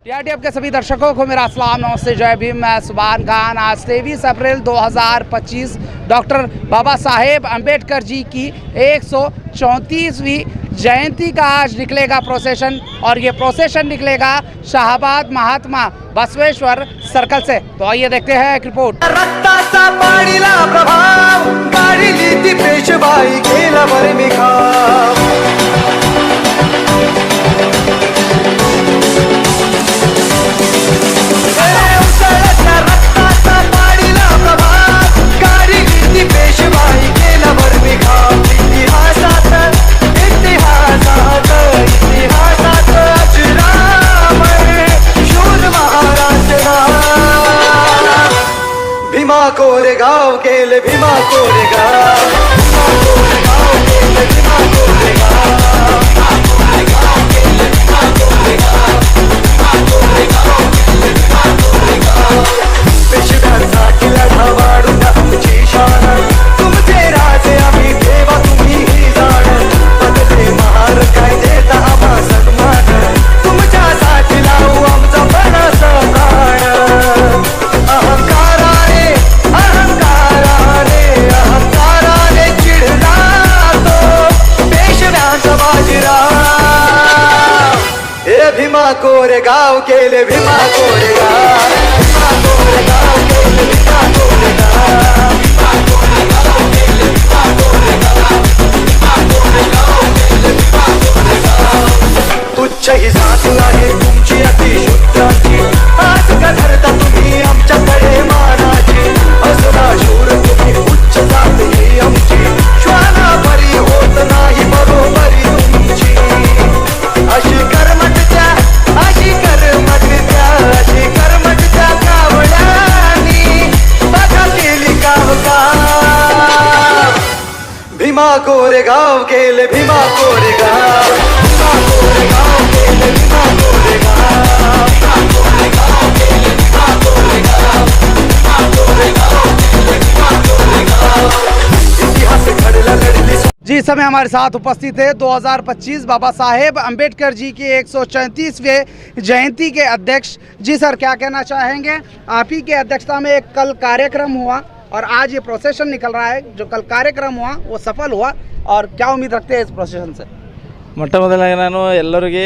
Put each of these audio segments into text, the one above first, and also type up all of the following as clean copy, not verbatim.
टीआरटीएफ के सभी दर्शकों को मेरा अस्सलाम नमस्ते जय भीम। मैं सुभान खान। आज 23 अप्रैल 2025 डॉक्टर बाबा साहेब अम्बेडकर जी की 134वीं जयंती का आज निकलेगा प्रोसेशन, और ये प्रोसेशन निकलेगा शाहबाद महात्मा बसवेश्वर सर्कल से। तो आइए देखते हैं एक रिपोर्ट। रक्ताचा पाडीला प्रभाव काढली ती पेशवाई केला बरमिखाव। रक्ताचा पाडीला प्रभाव काढली ती पेशवाई केला बरमिखाव। इतिहासात अजरामर शूर महाराष्ट्र भीमा कोरेगाव केले भीमा कोरेगाव। पेशव्यांसाठी लढा वाढून आमची शान, तुमचे राजे आम्ही देवा तुम्ही ही जाण। बदले महार काय देता आम्हा सन्मान, तुमच्यासाठी लावू आमचा पणाचा प्राण। अहंकाराने अहंकाराने चिडला तो पेशव्यांचा बाजीराव। हे भीमा कोरेगाव केले भीमा कोरेगाव। भीमा कोरेगाव केले भीमा कोरेगाव। भीमा कोरेगाव केले भीमा कोरेगाव। भीमा कोरेगाव केले भीमा कोरेगाव। तुच्छ ही साथ आहे तुमची अतिशुद्धाची, आज का धरता तुम्ही आमच्याकडे मानाची। असला शूर तुम्ही उच्च जात ही आमची, श्वाना बरी होत नाही बरोबरी तुमची। अशी कर्मटच्या कावळ्यांनी बघा केली गाव गाव। भीमा कोरेगाव केले भीमा कोरेगाव। भीमा कोरेगाव केले भीमा कोरेगाव। भीमा कोरेगाव केले भीमा कोरेगाव। भीमा कोरेगाव केले भीमा कोरेगाव। इतिहास घडला लढली। जी, इस समय हमारे साथ उपस्थित है 2025 बाबा साहेब अम्बेडकर जी की 134वें जयंती के अध्यक्ष। जी सर, क्या कहना चाहेंगे? आप ही के अध्यक्षता में एक कल कार्यक्रम हुआ और आज ये प्रोसेशन निकल रहा है। जो कल कार्यक्रम हुआ वो सफल हुआ, और क्या उम्मीद रखते हैं इस प्रोसेशन से? ಮೊಟ್ಟ ಮೊದಲಾಗಿ ನಾನು ಎಲ್ಲರಿಗೆ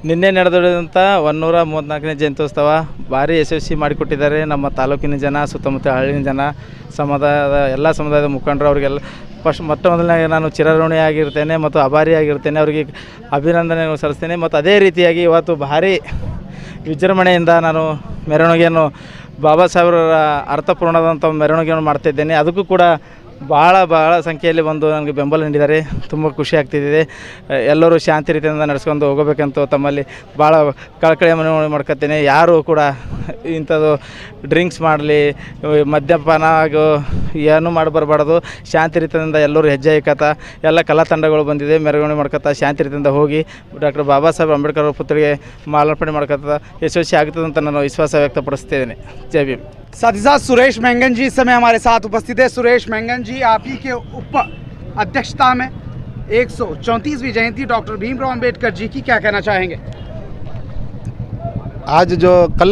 ನಿನ್ನೆ ನಡೆದಂಥ 134ನೇ ಜಯಂತ್ಯೋತ್ಸವ ಭಾರಿ ಯಶಸ್ವಿ ಮಾಡಿಕೊಟ್ಟಿದ್ದಾರೆ ನಮ್ಮ ತಾಲೂಕಿನ ಜನ, ಸುತ್ತಮುತ್ತ ಹಳ್ಳಿನ ಜನ, ಸಮುದಾಯದ ಎಲ್ಲ ಸಮುದಾಯದ ಮುಖಂಡರು. ಅವರಿಗೆಲ್ಲ ಮೊಟ್ಟ ಮೊದಲನಾಗಿ ನಾನು ಚಿರಋಣಿಯಾಗಿರ್ತೇನೆ ಮತ್ತು ಆಭಾರಿಯಾಗಿರ್ತೇನೆ. ಅವರಿಗೆ ಅಭಿನಂದನೆ ಸಲ್ಲಿಸ್ತೇನೆ. ಮತ್ತು ಅದೇ ರೀತಿಯಾಗಿ ಇವತ್ತು ಭಾರಿ ವಿಜೃಂಭಣೆಯಿಂದ ನಾನು ಮೆರವಣಿಗೆಯನ್ನು ಬಾಬಾ ಸಾಹೇಬರ ಅರ್ಥಪೂರ್ಣವಾದಂಥ ಮೆರವಣಿಗೆಯನ್ನು ಮಾಡ್ತಿದ್ದೇನೆ. ಅದಕ್ಕೂ ಕೂಡ ಭಾಳ ಸಂಖ್ಯೆಯಲ್ಲಿ ಬಂದು ನನಗೆ ಬೆಂಬಲ ನೀಡಿದ್ದಾರೆ. ತುಂಬ ಖುಷಿ ಆಗ್ತಿದೆ. ಎಲ್ಲರೂ ಶಾಂತಿ ರೀತಿಯಿಂದ ನಡೆಸ್ಕೊಂಡು ಹೋಗಬೇಕಂತ ತಮ್ಮಲ್ಲಿ ಭಾಳ ಕಳಕಳಿಯ ಮನವಿ ಮಾಡ್ಕೊತೀನಿ. ಯಾರು ಕೂಡ ಇಂಥದ್ದು ಡ್ರಿಂಕ್ಸ್ ಮಾಡಲಿ, ಮದ್ಯಪಾನ ಏನೂ ಮಾಡಿ ಬರಬಾರ್ದು. ಶಾಂತಿ ರೀತಿಯಿಂದ ಎಲ್ಲರೂ ಹೆಜ್ಜೆ ಇಕ್ಕತ್ತ, ಎಲ್ಲ ಕಲಾ ತಂಡಗಳು ಬಂದಿದೆ, ಮೆರವಣಿಗೆ ಮಾಡ್ಕೊತ ಶಾಂತಿ ರೀತಿಯಿಂದ ಹೋಗಿ ಡಾಕ್ಟರ್ ಬಾಬಾ ಸಾಹೇಬ್ ಅಂಬೇಡ್ಕರ್ ಅವ್ರ ಪುತ್ರಿಗೆ ಮಾಲಾರ್ಪಣೆ ಮಾಡ್ಕೊತ ಯಶಸ್ವಿ ಆಗ್ತದೆ ಅಂತ ನಾನು ವಿಶ್ವಾಸ ವ್ಯಕ್ತಪಡಿಸ್ತಿದ್ದೇನೆ. जय भीम। साथ ही साथ सुरेश मेंगन जी इस समय हमारे साथ उपस्थित है। सुरेश मेंगन जी, आप ही के उप अध्यक्षता में 134वीं जयंती डॉक्टर भीमराव अंबेडकर जी की, क्या कहना चाहेंगे? आज कल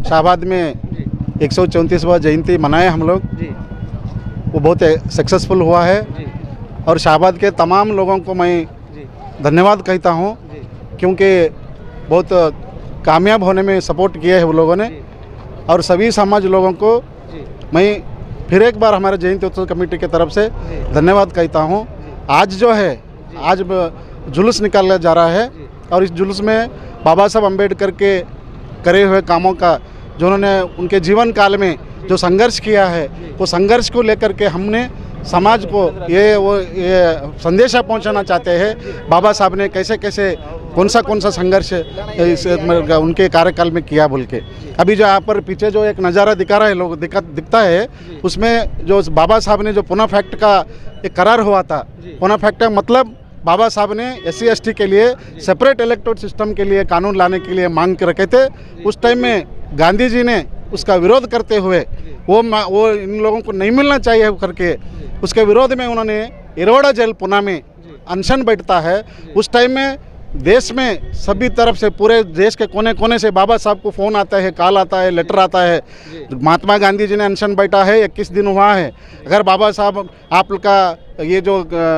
शाहबाद में 134वां जयंती मनाए हम लोग, वो बहुत सक्सेसफुल हुआ है। और शाहबाद के तमाम लोगों को मैं धन्यवाद कहता हूँ, क्योंकि बहुत कामयाब होने में सपोर्ट किया है वो लोगों ने। और सभी समाज लोगों को मैं फिर एक बार हमारे जयंती उत्सव कमेटी की तरफ से धन्यवाद कहता हूँ। आज आज जुलूस निकाला जा रहा है, और इस जुलूस में बाबा साहब अम्बेडकर के करे हुए कामों का, जो उन्होंने उनके जीवन काल में जो संघर्ष किया है, वो संघर्ष को लेकर के हमने समाज को ये संदेशा पहुंचाना चाहते हैं। बाबा साहब ने कैसे कैसे कौन सा संघर्ष उनके कार्यकाल में किया बोल के। अभी जो यहाँ पर पीछे जो एक नज़ारा दिखा रहा है लोग दिखता है, उसमें जो बाबा साहब ने जो पुना फैक्ट का एक करार हुआ था, पुना फैक्ट का मतलब बाबा साहब ने SC/ST के लिए सेपरेट इलेक्टोरल सिस्टम के लिए कानून लाने के लिए मांग कर रखे थे। उस टाइम में गांधी जी ने उसका विरोध करते हुए वो इन लोगों को नहीं मिलना चाहिए करके उसके विरोध में उन्होंने इरोड़ा जेल पुणे में अनशन बैठता है। उस टाइम में देश में सभी तरफ से, पूरे देश के कोने कोने से बाबा साहब को फ़ोन आता है, कॉल आता है, लेटर आता है। महात्मा गांधी जी ने अनशन बैठा है, 21 दिन हुआ है। अगर बाबा साहब आप लोग का ये जो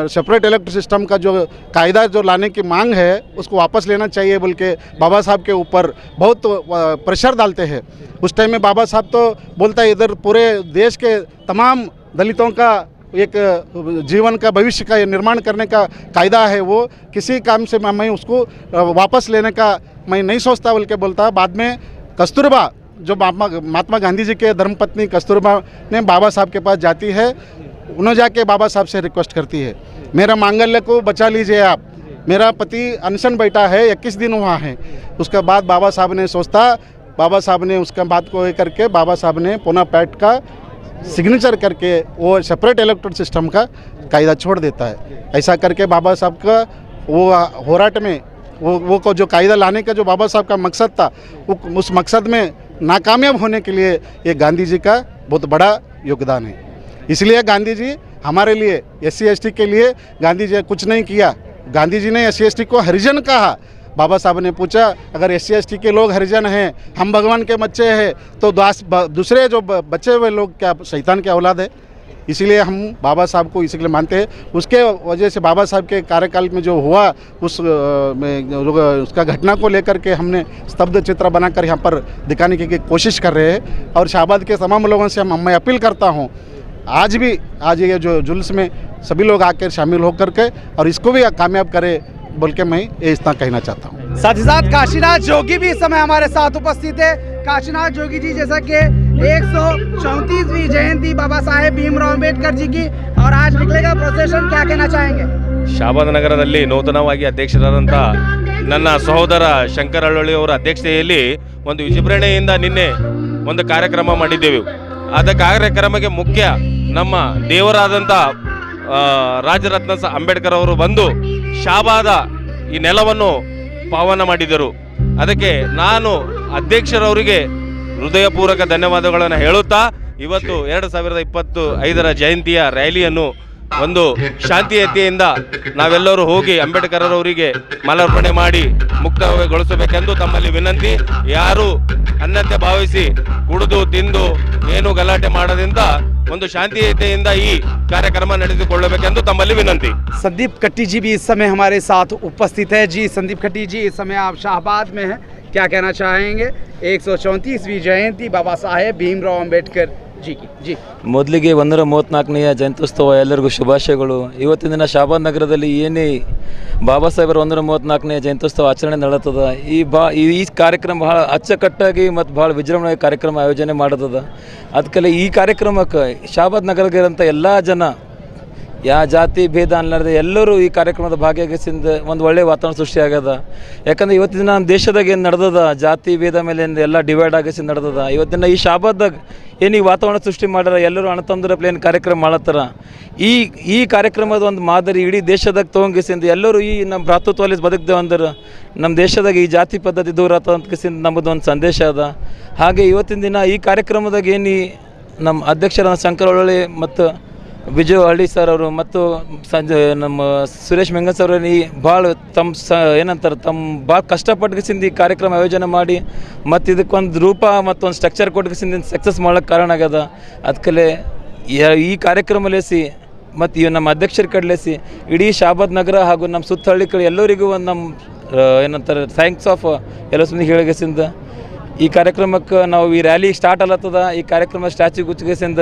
सेपरेट इलेक्ट्रिक सिस्टम का जो कायदा जो लाने की मांग है उसको वापस लेना चाहिए बोल के बाबा साहब के ऊपर बहुत प्रेशर डालते हैं। उस टाइम में बाबा साहब तो बोलता है इधर पूरे देश के तमाम दलितों का एक जीवन का भविष्य का निर्माण करने का कायदा है, वो किसी काम से मैं उसको वापस लेने का मैं नहीं सोचता बोल के बोलता है। बाद में कस्तूरबा जो महात्मा गांधी जी के धर्मपत्नी कस्तूरबा ने बाबा साहब के पास जाती है, उन्होंने जाके बाबा साहब से रिक्वेस्ट करती है मेरा मांगल्य को बचा लीजिए आप, मेरा पति अनशन बैठा है, 21 दिन हुआ है। उसके बाद बाबा साहब ने सोचता, बाबा साहब ने उसका बात को करके बाबा साहब ने पुनः पैट का सिग्नेचर करके वो सेपरेट इलेक्ट्रिक सिस्टम का कायदा छोड़ देता है। ऐसा करके बाबा साहब का वो होराट में वो को जो कायदा लाने का जो बाबा साहब का मकसद था, उस मकसद में नाकामयाब होने के लिए ये गांधी जी का बहुत बड़ा योगदान है। इसलिए गांधी जी हमारे लिए SC ST के लिए गांधी जी कुछ नहीं किया। गांधी जी ने SC ST को हरिजन कहा। बाबा साहब ने पूछा अगर SC ST के लोग हरिजन हैं, हम भगवान के बच्चे हैं, तो दूसरे जो बचे हुए लोग क्या शैतान के औलाद है? इसीलिए हम बाबा साहब को इसीलिए मानते हैं। उसके वजह से बाबा साहब के कार्यकाल में जो हुआ उसका घटना को लेकर के हमने स्तब्ध चित्र बनाकर यहाँ पर दिखाने की कोशिश कर रहे हैं। और शाहबाद के तमाम लोगों से मैं अपील करता हूँ, आज ये जो जुलूस में सभी लोग आकर शामिल होकर के और इसको भी कामयाब करे बोल के मैं ये इतना कहना चाहता हूँ। साथ ही साथ काशीनाथ जोगी भी इस समय हमारे साथ उपस्थित है। काशीनाथ जोगी जी, जैसा कि 134वीं जयंती बाबा साहेब भीमराव अंबेडकर जी की और आज निकलेगा प्रोसेशन, क्या कहना चाहेंगे? ಶಾಬಾದ ನಗರದಲ್ಲಿ ನೂತನವಾಗಿ ಅಧ್ಯಕ್ಷರಾದಂಥ ನನ್ನ ಸಹೋದರ ಶಂಕರ್ ಅಳ್ಳೊಳ್ಳಿ ಅವರ ಅಧ್ಯಕ್ಷತೆಯಲ್ಲಿ ಒಂದು ವಿಜೃಂಭಣೆಯಿಂದ ನಿನ್ನೆ ಒಂದು ಕಾರ್ಯಕ್ರಮ ಮಾಡಿದ್ದೆವು. ಅದ ಕಾರ್ಯಕ್ರಮಕ್ಕೆ ಮುಖ್ಯ ನಮ್ಮ ದೇವರಾದಂಥ ರಾಜರತ್ನ ಅಂಬೇಡ್ಕರ್ ಅವರು ಬಂದು ಶಾಬಾದ ಈ ನೆಲವನ್ನು ಪಾವನ ಮಾಡಿದರು. ಅದಕ್ಕೆ ನಾನು ಅಧ್ಯಕ್ಷರವರಿಗೆ ಹೃದಯಪೂರ್ವಕ ಧನ್ಯವಾದಗಳನ್ನು ಹೇಳುತ್ತಾ ಇವತ್ತು 2025ರ ಜಯಂತಿಯ ರ್ಯಾಲಿಯನ್ನು ಒಂದು ಶಾಂತಿಯುತೆಯಿಂದ ನಾವೆಲ್ಲರೂ ಹೋಗಿ ಅಂಬೇಡ್ಕರ್ ಅವರಿಗೆ ಮಾಲಾರ್ಪಣೆ ಮಾಡಿ ಮುಕ್ತಗೊಳಿಸಬೇಕೆಂದು ತಮ್ಮಲ್ಲಿ ವಿನಂತಿ. ಯಾರು ಅನ್ನಂತೆ ಭಾವಿಸಿ ಕುಡಿದು ತಿಂದು ಏನು ಗಲಾಟೆ ಮಾಡದಿಂದ ಒಂದು ಶಾಂತಿಯುತೆಯಿಂದ ಈ ಕಾರ್ಯಕ್ರಮ ನಡೆಸಿಕೊಳ್ಳಬೇಕೆಂದು ತಮ್ಮಲ್ಲಿ ವಿನಂತಿ. संदीप कट्टी जी भी इस समय हमारे साथ उपस्थित है। जी संदीप कट्टी जी, इस समय आप शाहबाद में हैं, क्या कहना चाहेंगे? 134वीं जयंती बाबा साहेब भीमराव अंबेडकर जी की। जी ಮೊದಲಿಗೆ 134ನೇ ಜಯಂತ್ಯುತ್ಸವ ಎಲ್ಲರಿಗೂ ಶುಭಾಶಯಗಳು. ಇವತ್ತಿನ ದಿನ ಶಾಬಾದ್ ನಗರದಲ್ಲಿ ಏನೇ ಬಾಬಾ ಸಾಹೇಬರ 134ನೇ ಜಯಂತ್ಯುತ್ಸವ ಆಚರಣೆ ನಡೆಯುತ್ತದೆ. ಈ ಕಾರ್ಯಕ್ರಮ ಬಹಳ ಅಚ್ಚುಕಟ್ಟಾಗಿ ಮತ್ತು ಭಾಳ ವಿಜೃಂಭಣೆ ಕಾರ್ಯಕ್ರಮ ಆಯೋಜನೆ ಮಾಡೋದದ. ಅದಕ್ಕೆ ಈ ಕಾರ್ಯಕ್ರಮಕ್ಕೆ ಶಾಬಾದ್ ನಗರದಲ್ಲಿರೋಂಥ ಎಲ್ಲ ಜನ ಯಾವ ಜಾತಿ ಭೇದ ಅನ್ನಲಾರದೆ ಎಲ್ಲರೂ ಈ ಕಾರ್ಯಕ್ರಮದ ಭಾಗಿಯಾಗಿಸಿಂದ ಒಂದು ಒಳ್ಳೆಯ ವಾತಾವರಣ ಸೃಷ್ಟಿಯಾಗ್ಯದ. ಯಾಕಂದರೆ ಇವತ್ತಿನ ನಮ್ಮ ದೇಶದಾಗ ಏನು ನಡೆದದ ಜಾತಿ ಭೇದ ಮೇಲೆ ಎಲ್ಲ ಡಿವೈಡ್ ಆಗಿಸಿ ನಡೆದದ. ಇವತ್ತಿನ ಈ ಶಾಬಾದಾಗ ಏನು ಈ ವಾತಾವರಣ ಸೃಷ್ಟಿ ಮಾಡ್ಯಾರ, ಎಲ್ಲರೂ ಅಣ್ಣತಮ್ಮರ ಪ್ಲೇನ್ ಕಾರ್ಯಕ್ರಮ ಮಾಡತ್ತಾರ. ಈ ಕಾರ್ಯಕ್ರಮದ ಒಂದು ಮಾದರಿ ಇಡೀ ದೇಶದಾಗ ತೊಗೊಂಗಿಸಿಂದ ಎಲ್ಲರೂ ಈ ನಮ್ಮ ಭ್ರಾತೃತ್ವದಲ್ಲಿ ಬದುಕ್ದೇವೆ ಅಂದ್ರೆ ನಮ್ಮ ದೇಶದಾಗ ಈ ಜಾತಿ ಪದ್ಧತಿ ದೂರ ಆತ ಅಂತಕಿಸಿಂದ ನಮ್ಮದು ಒಂದು ಸಂದೇಶ ಅದ. ಹಾಗೆ ಇವತ್ತಿನ ದಿನ ಈ ಕಾರ್ಯಕ್ರಮದಾಗ ಏನು ನಮ್ಮ ಅಧ್ಯಕ್ಷರಾದ ಶಂಕರ್ ಅಳ್ಳೊಳ್ಳಿ ಮತ್ತು ವಿಜಯ್ ಹಳ್ಳಿ ಸರ್ ಅವರು ಮತ್ತು ನಮ್ಮ ಸುರೇಶ್ ಮೆಂಗನ್ ಸರ್ ಭಾಳ ಏನಂತಾರೆ ತಮ್ಮ ಭಾಳ ಕಷ್ಟಪಟ್ಟಗಿಸಿಂದ ಈ ಕಾರ್ಯಕ್ರಮ ಆಯೋಜನೆ ಮಾಡಿ ಮತ್ತು ಇದಕ್ಕೊಂದು ರೂಪ ಮತ್ತು ಒಂದು ಸ್ಟ್ರಕ್ಚರ್ ಕೊಟ್ಟಗಿಸಿಂದ ಸಕ್ಸಸ್ ಮಾಡೋಕ್ಕೆ ಕಾರಣ ಆಗ್ಯದ. ಅದಕ್ಕೆ ಈ ಕಾರ್ಯಕ್ರಮ ಲೇಸಿ ಮತ್ತು ನಮ್ಮ ಅಧ್ಯಕ್ಷರ ಕಡ್ಲೇಸಿ ಇಡೀ ಶಾಬಾದ್ ನಗರ ಹಾಗೂ ನಮ್ಮ ಸುತ್ತ ಹಳ್ಳಿಗಳು ಎಲ್ಲರಿಗೂ ಒಂದು ನಮ್ಮ ಏನಂತಾರೆ ಥ್ಯಾಂಕ್ಸ್ ಆಫ್ ಎಲ್ಲ ಸುಮ್ಮನೆ ಹೇಳಿಗೆಸಿಂದ ಈ ಕಾರ್ಯಕ್ರಮಕ್ಕೆ ನಾವು ಈ ರ್ಯಾಲಿ ಸ್ಟಾರ್ಟ್ ಅಲ್ಲತ್ತದ. ಈ ಕಾರ್ಯಕ್ರಮ ಸ್ಟ್ಯಾಚ್ಯೂ ಗುಚ್ಚಿಗೆಸಿಂದ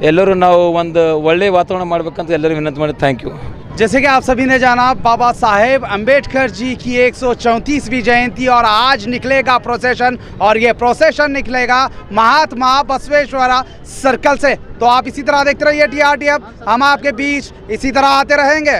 ಎಲ್ಲರೂ ನಾವು ಒಂದು ಒಳ್ಳೆ ವಾತಾವರಣ ಮಾಡಬೇಕಂತ ಎಲ್ಲರೂ ವಿನಂತಿ ಮಾಡಿ. Thank you. जैसे कि आप सभी ने जाना, बाबा साहेब अंबेडकर जी की 134वीं जयंती और आज निकलेगा प्रोसेशन और ये प्रोसेशन निकलेगा महात्मा बसवेश्वरा सर्कल से। तो आप इसी तरह देखते रहिए TRTF, हम आपके बीच इसी तरह आते रहेंगे।